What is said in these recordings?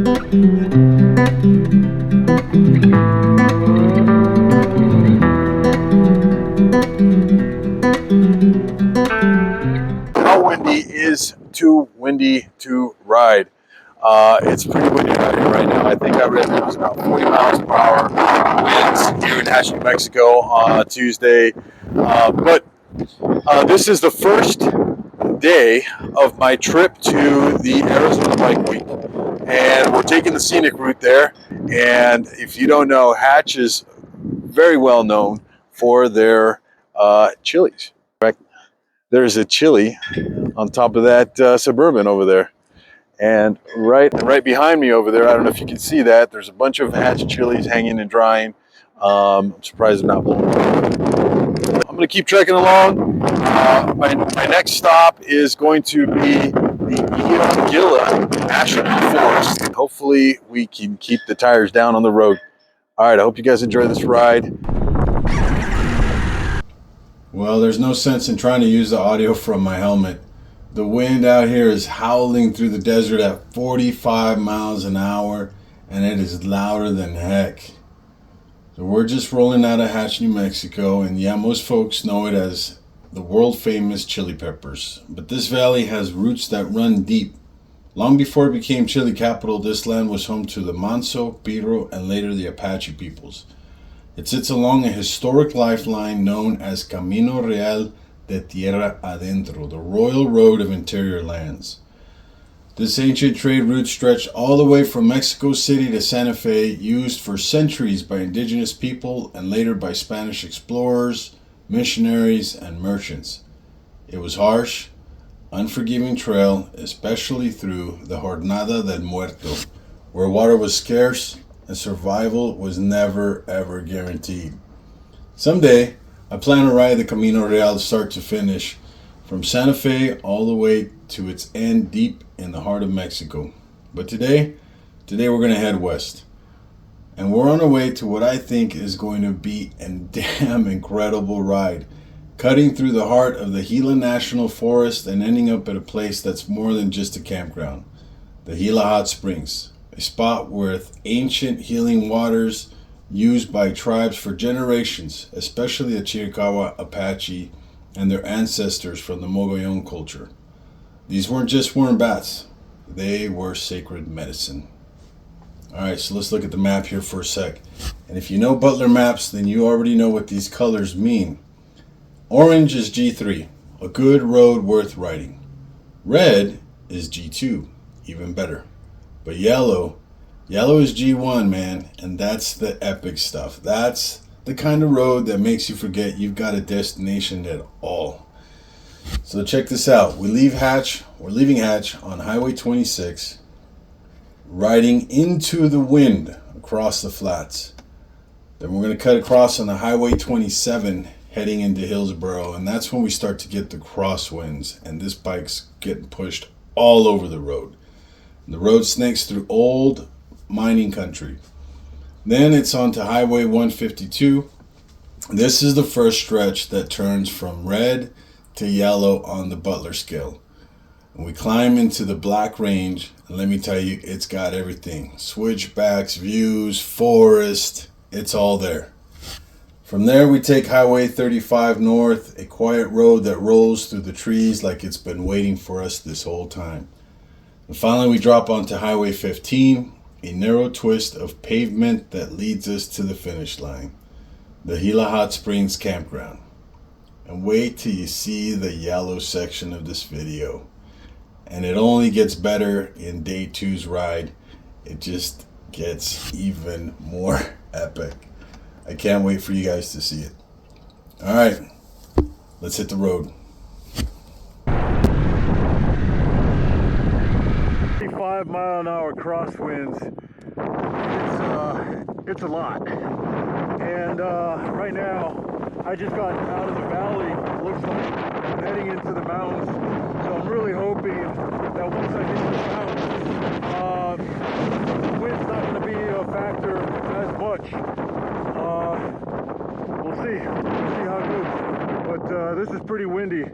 How windy is too windy to ride? It's pretty windy out here right now. I think I read that it was about 40 miles per hour winds here in Hatch, New Mexico on Tuesday. But this is the first day of my trip to the Arizona Bike Week. And we're taking the scenic route there. And if you don't know, Hatch is very well known for their chilies. In fact, there's a chili on top of that Suburban over there. And right behind me over there, I don't know if you can see that, there's a bunch of Hatch chilies hanging and drying. I'm surprised they're not blowing away. I'm going to keep trekking along. My next stop is going to be the Gila National Forest. Hopefully we can keep the tires down on the road. All right, I hope you guys enjoy this ride. Well, there's no sense in trying to use the audio from my helmet. The wind out here is howling through the desert at 45 miles an hour, and it is louder than heck. So we're just rolling out of Hatch, New Mexico, and yeah, most folks know it as the world famous chili peppers. But this valley has roots that run deep. Long before it became chili capital, this land was home to the Manso, Piro, and later the Apache peoples. It sits along a historic lifeline known as Camino Real de Tierra Adentro, the Royal Road of Interior Lands. This ancient trade route stretched all the way from Mexico City to Santa Fe, used for centuries by indigenous people and later by Spanish explorers, missionaries, and merchants. It was harsh, unforgiving trail, especially through the Jornada del Muerto, where water was scarce and survival was never ever guaranteed. Someday, I plan to ride the Camino Real start to finish, from Santa Fe all the way to its end deep in the heart of Mexico. But today we're going to head west. And we're on our way to what I think is going to be a damn incredible ride, cutting through the heart of the Gila National Forest and ending up at a place that's more than just a campground, the Gila Hot Springs, a spot with ancient healing waters used by tribes for generations, especially the Chiricahua Apache and their ancestors from the Mogollon culture. These weren't just warm baths, they were sacred medicine. Alright, so let's look at the map here for a sec. And if you know Butler Maps, then you already know what these colors mean. Orange is G3, a good road worth riding. Red is G2, even better. But yellow is G1, man, and that's the epic stuff. That's the kind of road that makes you forget you've got a destination at all. So check this out. We're leaving Hatch on Highway 26, riding into the wind across the flats. Then we're going to cut across on the Highway 27, heading into Hillsboro, and that's when we start to get the crosswinds, and this bike's getting pushed all over the road. The road snakes through old mining country. Then it's on to Highway 152. This is the first stretch that turns from red to yellow on the Butler scale. And we climb into the Black Range, and let me tell you, it's got everything. Switchbacks, views, forest, it's all there. From there we take Highway 35 north, a quiet road that rolls through the trees like it's been waiting for us this whole time. And finally we drop onto Highway 15, a narrow twist of pavement that leads us to the finish line, the Gila Hot Springs campground. And wait till you see the yellow section of this video. And it only gets better in day 2's ride. It just gets even more epic. I can't wait for you guys to see it. All right, let's hit the road. 5-mile-an-hour crosswinds. It's a lot. And right now, I just got out of the valley. It looks like I'm heading into the mountains. So I'm really hoping that once I get to the mountains, the wind's not going to be a factor as much. We'll see. We'll see how it goes. But this is pretty windy.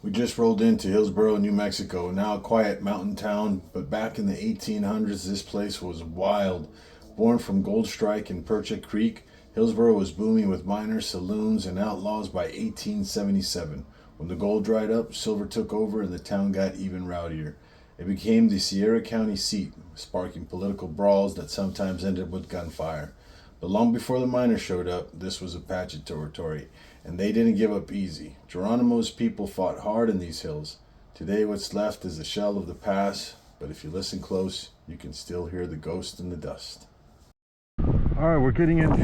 We just rolled into Hillsboro, New Mexico, now a quiet mountain town, but back in the 1800s this place was wild. Born from Gold Strike and Percha Creek, Hillsboro was booming with miners, saloons, and outlaws by 1877. When the gold dried up, silver took over and the town got even rowdier. It became the Sierra County seat, sparking political brawls that sometimes ended with gunfire. But long before the miners showed up, this was Apache territory, and they didn't give up easy. Geronimo's people fought hard in these hills. Today what's left is a shell of the past, but if you listen close, you can still hear the ghost in the dust. All right, we're getting into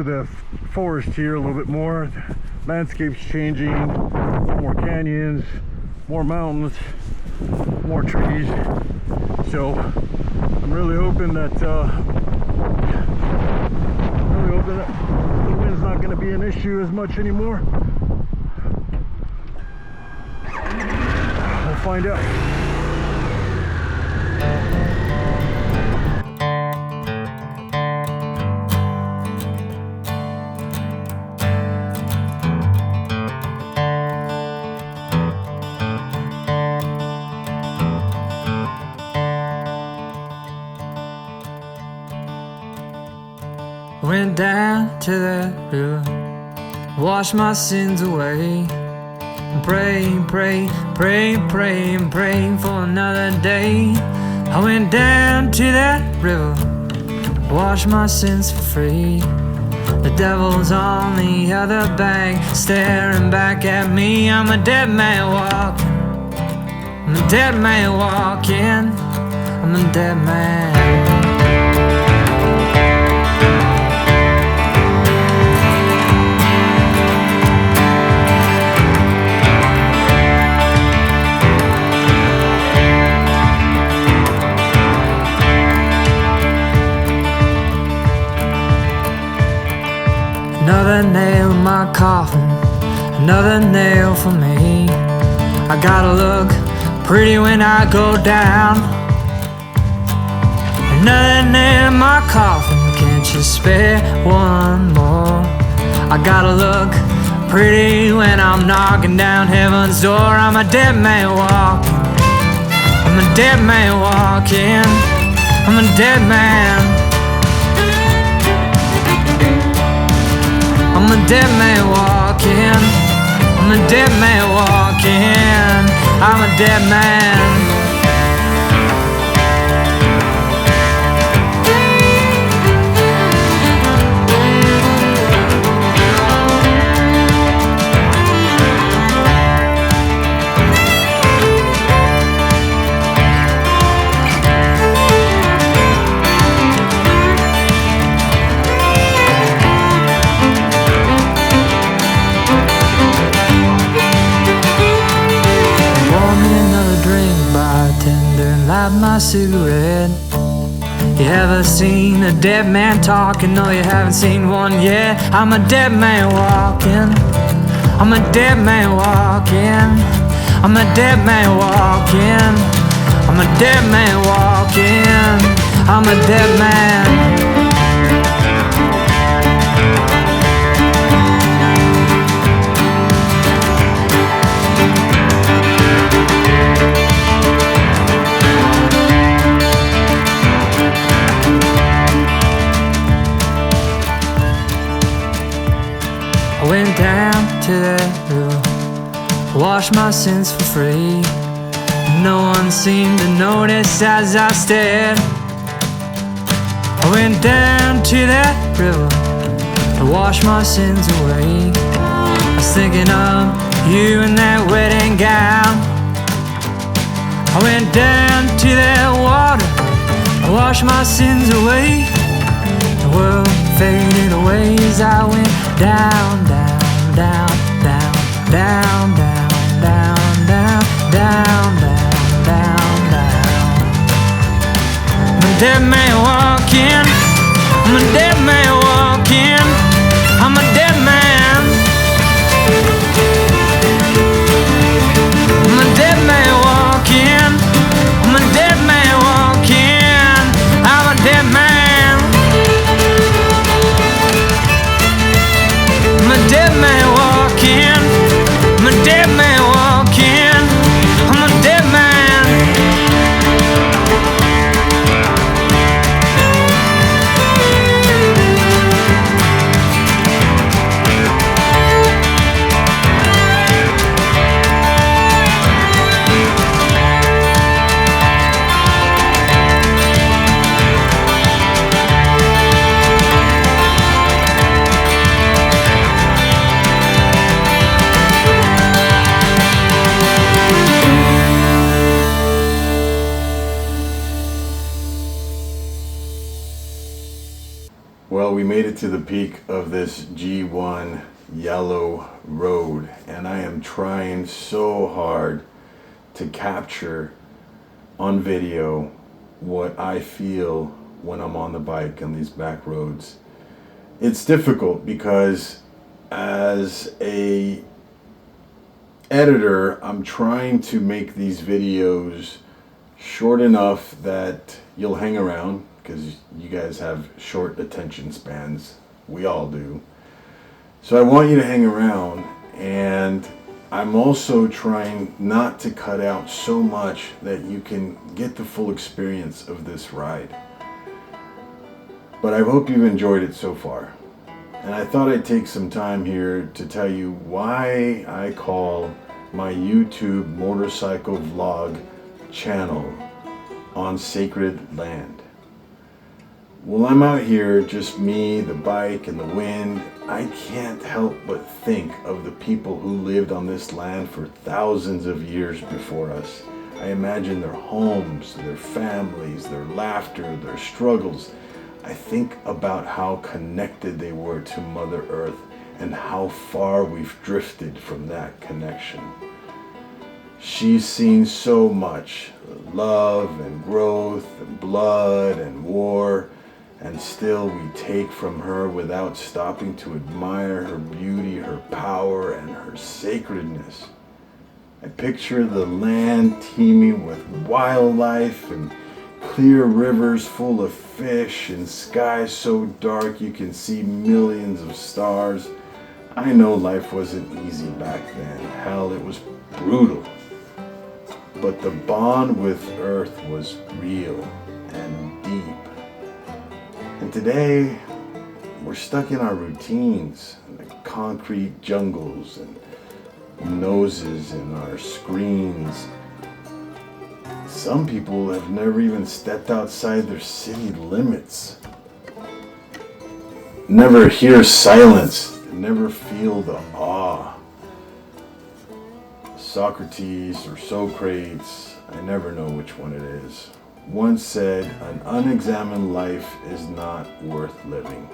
the forest here a little bit more. Landscape's changing, more canyons, more mountains, more trees. So I'm really hoping that the wind's not going to be an issue as much anymore. We'll find out. Went down to that river, washed my sins away, and praying for another day. I went down to that river, washed my sins for free. The devil's on the other bank, staring back at me. I'm a dead man walking, I'm a dead man walking, I'm a dead man. Another nail in my coffin, another nail for me. I gotta look pretty when I go down. Another nail in my coffin, can't you spare one more? I gotta look pretty when I'm knocking down heaven's door. I'm a dead man walking, I'm a dead man walking, I'm a dead man. I'm a dead man walking, I'm a dead man walking, I'm a dead man. Light my cigarette. You ever seen a dead man talking? No, you haven't seen one yet. I'm a dead man walking, I'm a dead man walking, I'm a dead man walking, I'm a dead man walking, I'm a dead man. I went down to that river, washed my sins for free. No one seemed to notice as I stared. I went down to that river to wash my sins away. I was thinking of you in that wedding gown. I went down to that water to wash my sins away. The world faded away as I went down, down, down, down, down, down, down, down, down, down, down, down. I'm a dead man walking, I'm a dead man walking, I'm a dead man. I'm a dead man walking, I'm a dead man walking, I'm a dead man. I'm a dead man walking. made it to the peak of this G1 yellow road, and I am trying so hard to capture on video what I feel when I'm on the bike on these back roads. It's difficult because as a editor, I'm trying to make these videos short enough that you'll hang around, because you guys have short attention spans. We all do. So I want you to hang around, and I'm also trying not to cut out so much that you can get the full experience of this ride. But I hope you've enjoyed it so far. And I thought I'd take some time here to tell you why I call my YouTube motorcycle vlog channel OnSacredLand. Well, I'm out here, just me, the bike, and the wind. I can't help but think of the people who lived on this land for thousands of years before us. I imagine their homes, their families, their laughter, their struggles. I think about how connected they were to Mother Earth and how far we've drifted from that connection. She's seen so much love and growth and blood and war, and still we take from her without stopping to admire her beauty, her power, and her sacredness. I picture the land teeming with wildlife and clear rivers full of fish and skies so dark you can see millions of stars. I know life wasn't easy back then. Hell, it was brutal. But the bond with Earth was real and deep. And today, we're stuck in our routines, in the concrete jungles and noses in our screens. Some people have never even stepped outside their city limits. Never hear silence, never feel the awe. Socrates or Socrates, I never know which one it is, once said, an unexamined life is not worth living.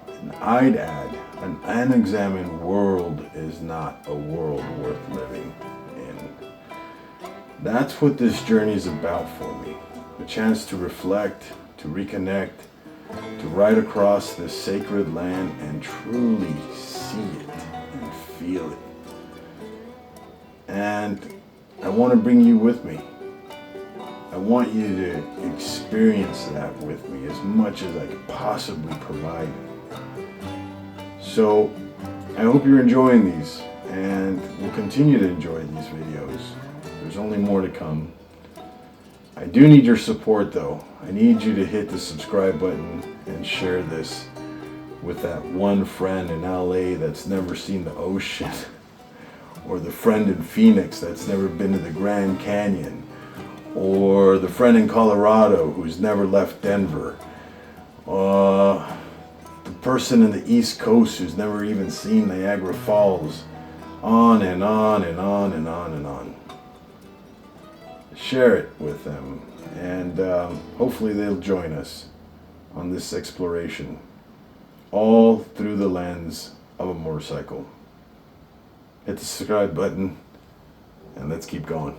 And I'd add, an unexamined world is not a world worth living in. That's what this journey is about for me. A chance to reflect, to reconnect, to ride across this sacred land and truly see it and feel it. And I want to bring you with me. I want you to experience that with me as much as I could possibly provide. So I hope you're enjoying these, and will continue to enjoy these videos. There's only more to come. I do need your support though. I need you to hit the subscribe button and share this with that one friend in LA that's never seen the ocean, or the friend in Phoenix that's never been to the Grand Canyon, or the friend in Colorado who's never left Denver, the person in the East Coast who's never even seen Niagara Falls, on and on and on and on and on. Share it with them, and hopefully they'll join us on this exploration, all through the lens of a motorcycle. Hit the subscribe button, and let's keep going.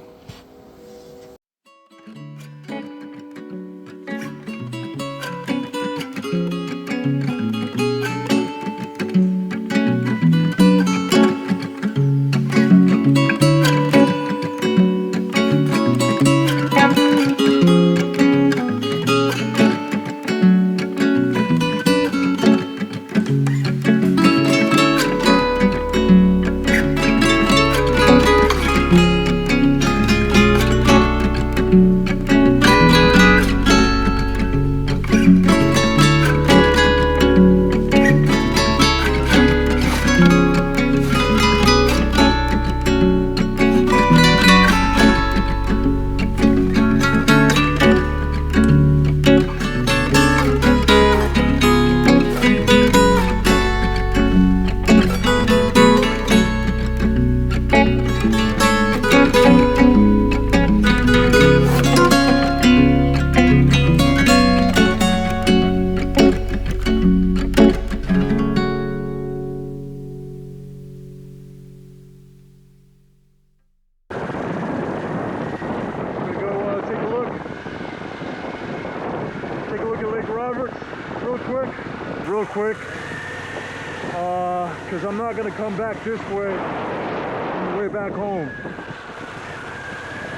because I'm not going to come back this way on the way back home.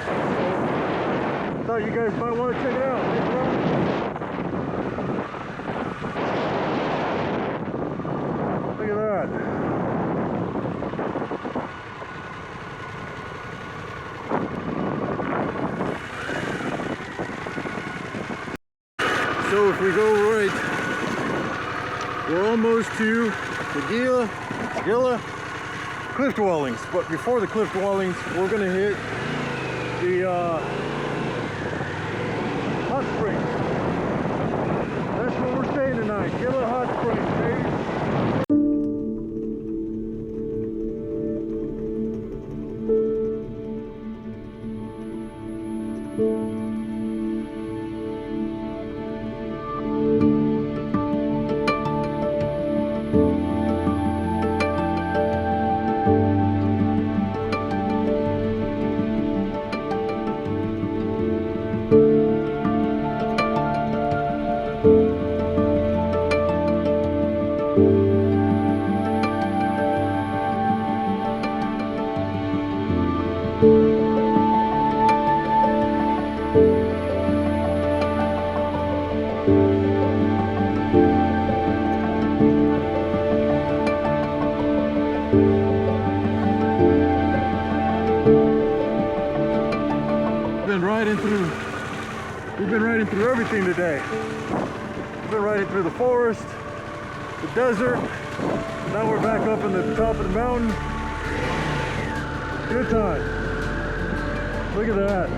So, thought you guys might want to check it out. Look at that. So if we go right, we're almost to the Gila cliff dwellings. But before the cliff dwellings, we're going to hit the hot springs. That's where we're staying tonight, Gila Hot Springs, baby. We've been riding through everything today. We've been riding through the forest, the desert. Now we're back up in the top of the mountain. Good time. Look at that.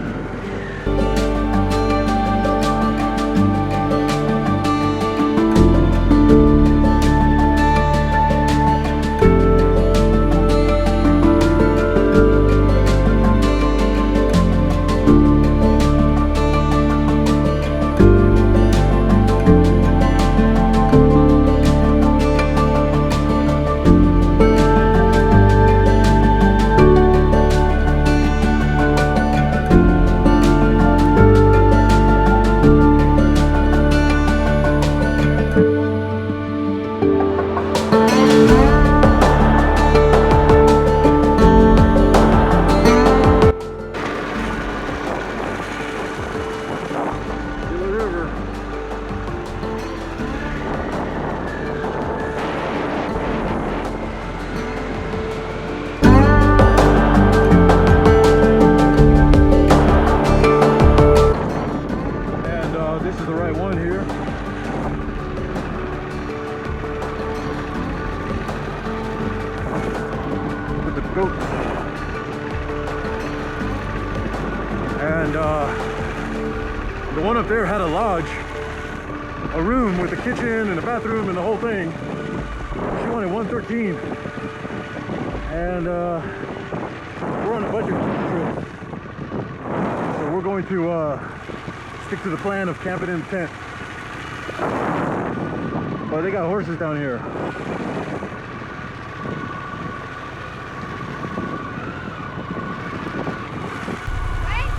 And the one up there had a lodge, a room with a kitchen and a bathroom and the whole thing. She wanted 113, and we're on a budget trip, so we're going to stick to the plan of camping in the tent. But they got horses down here.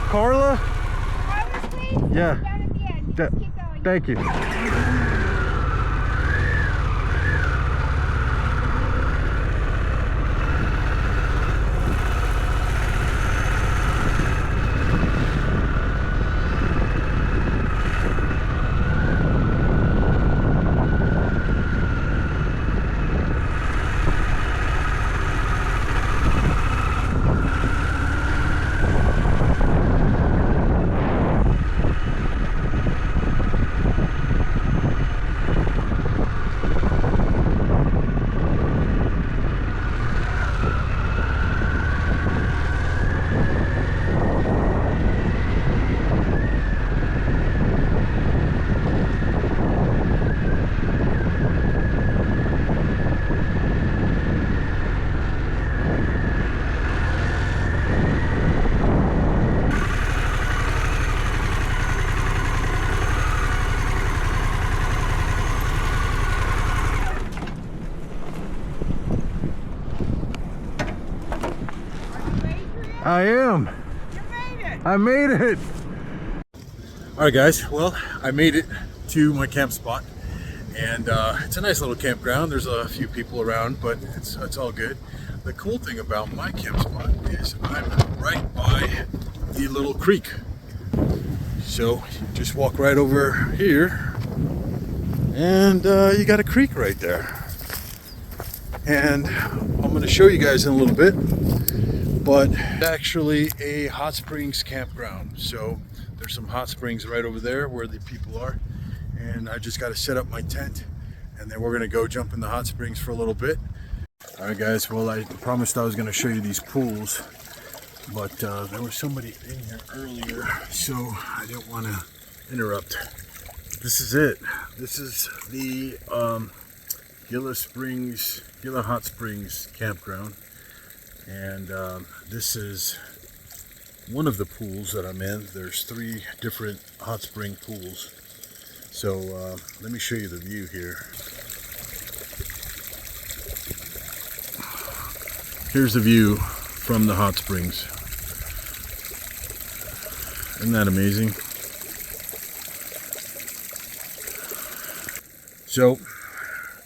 Carla? Carla, please? Yeah. Down at the end. Just keep going. Thank you. I am. You made it. I made it. All right, guys. Well, I made it to my camp spot, And it's a nice little campground. There's a few people around, but it's all good. The cool thing about my camp spot is I'm right by the little creek. So you just walk right over here, and you got a creek right there. And I'm going to show you guys in a little bit, but it's actually a hot springs campground. So there's some hot springs right over there where the people are. And I just got to set up my tent, and then we're going to go jump in the hot springs for a little bit. All right, guys. Well, I promised I was going to show you these pools, but there was somebody in here earlier, so I didn't want to interrupt. This is it. This is the Gila Hot Springs campground, and this is one of the pools that I'm in. There's 3 different hot spring pools. So let me show you the view here. Here's the view from the hot springs. Isn't that amazing? So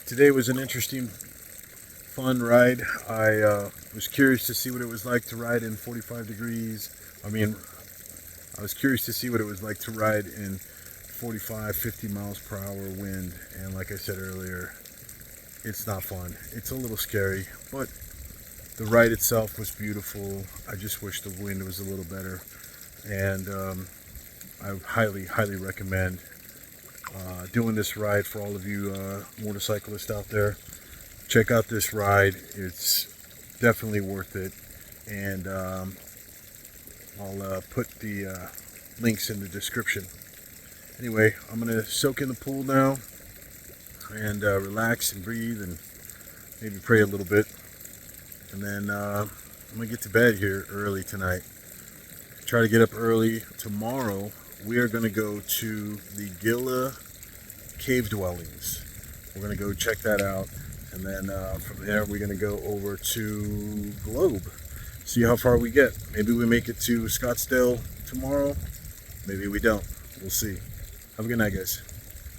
today was an interesting, fun ride. I was curious to see what it was like to ride in 45 degrees. I was curious to see what it was like to ride in 45, 50 miles per hour wind, and like I said earlier, it's not fun. It's a little scary, but the ride itself was beautiful. I just wish the wind was a little better, and I highly recommend doing this ride for all of you motorcyclists out there. Check out this ride. It's definitely worth it, and I'll put the links in the description. Anyway, I'm going to soak in the pool now and relax and breathe and maybe pray a little bit. And then I'm going to get to bed here early tonight. Try to get up early. Tomorrow, we are going to go to the Gila cave dwellings. We're going to go check that out. And then from there, we're going to go over to Globe. See how far we get. Maybe we make it to Scottsdale tomorrow. Maybe we don't. We'll see. Have a good night, guys.